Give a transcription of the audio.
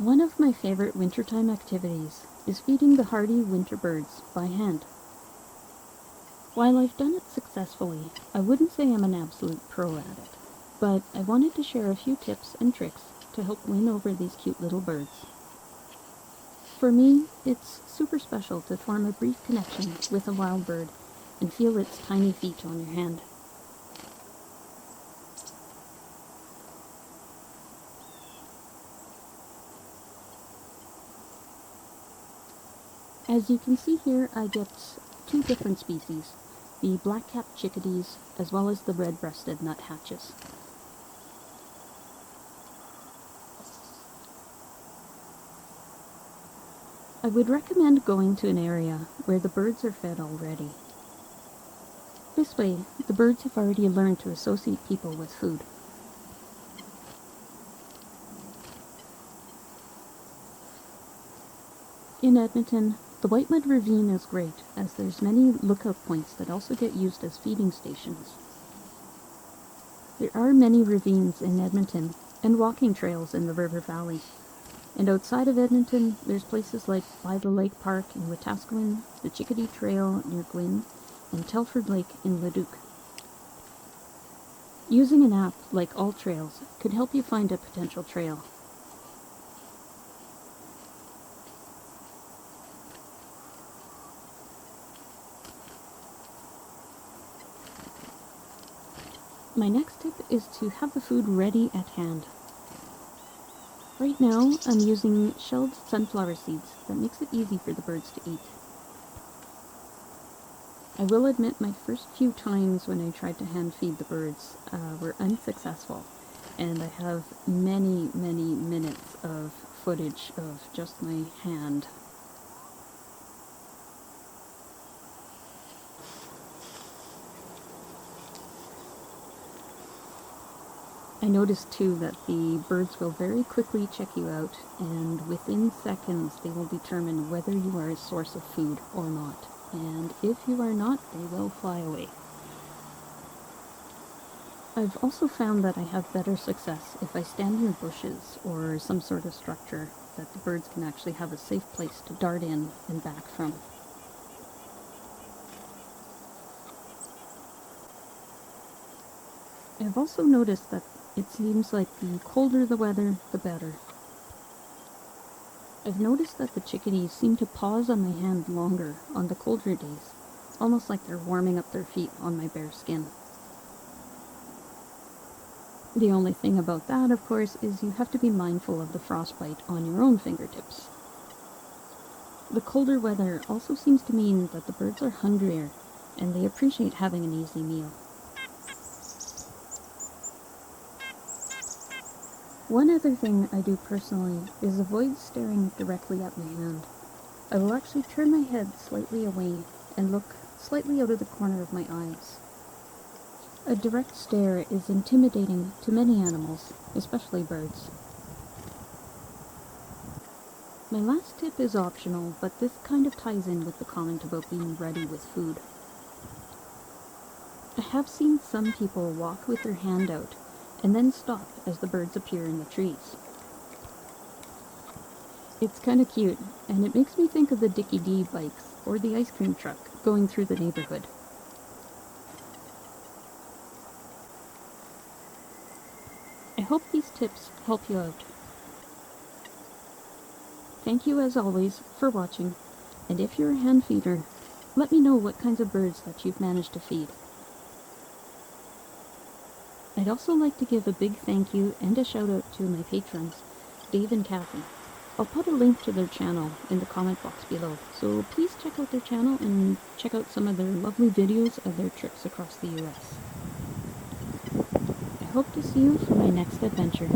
One of my favorite wintertime activities is feeding the hardy winter birds by hand. While I've done it successfully, I wouldn't say I'm an absolute pro at it, but I wanted to share a few tips and tricks to help win over these cute little birds. For me, it's super special to form a brief connection with a wild bird and feel its tiny feet on your hand. As you can see here, I get two different species, the black-capped chickadees as well as the red-breasted nuthatches. I would recommend going to an area where the birds are fed already. This way, the birds have already learned to associate people with food. In Edmonton, the White Mud Ravine is great, as there's many lookout points that also get used as feeding stations. There are many ravines in Edmonton, and walking trails in the river valley. And outside of Edmonton, there's places like By the Lake Park in Wetaskiwin, the Chickadee Trail near Gwyn, and Telford Lake in Leduc. Using an app like All Trails could help you find a potential trail. My next tip is to have the food ready at hand. Right now, I'm using shelled sunflower seeds that makes it easy for the birds to eat. I will admit my first few times when I tried to hand feed the birds were unsuccessful, and I have many minutes of footage of just my hand. I noticed too that the birds will very quickly check you out, and within seconds they will determine whether you are a source of food or not. And if you are not, they will fly away. I've also found that I have better success if I stand near bushes or some sort of structure that the birds can actually have a safe place to dart in and back from. I've also noticed that it seems like the colder the weather, the better. I've noticed that the chickadees seem to pause on my hand longer on the colder days, almost like they're warming up their feet on my bare skin. The only thing about that, of course, is you have to be mindful of the frostbite on your own fingertips. The colder weather also seems to mean that the birds are hungrier, and they appreciate having an easy meal. One other thing I do personally is avoid staring directly at my hand. I will actually turn my head slightly away and look slightly out of the corner of my eyes. A direct stare is intimidating to many animals, especially birds. My last tip is optional, but this kind of ties in with the comment about being ready with food. I have seen some people walk with their hand out and then stop as the birds appear in the trees. It's kinda cute, and it makes me think of the Dickie D bikes or the ice cream truck going through the neighborhood. I hope these tips help you out. Thank you as always for watching, and if you're a hand feeder, let me know what kinds of birds that you've managed to feed. I'd also like to give a big thank you and a shout out to my patrons, Dave and Kathy. I'll put a link to their channel in the comment box below, so please check out their channel and check out some of their lovely videos of their trips across the US. I hope to see you for my next adventure.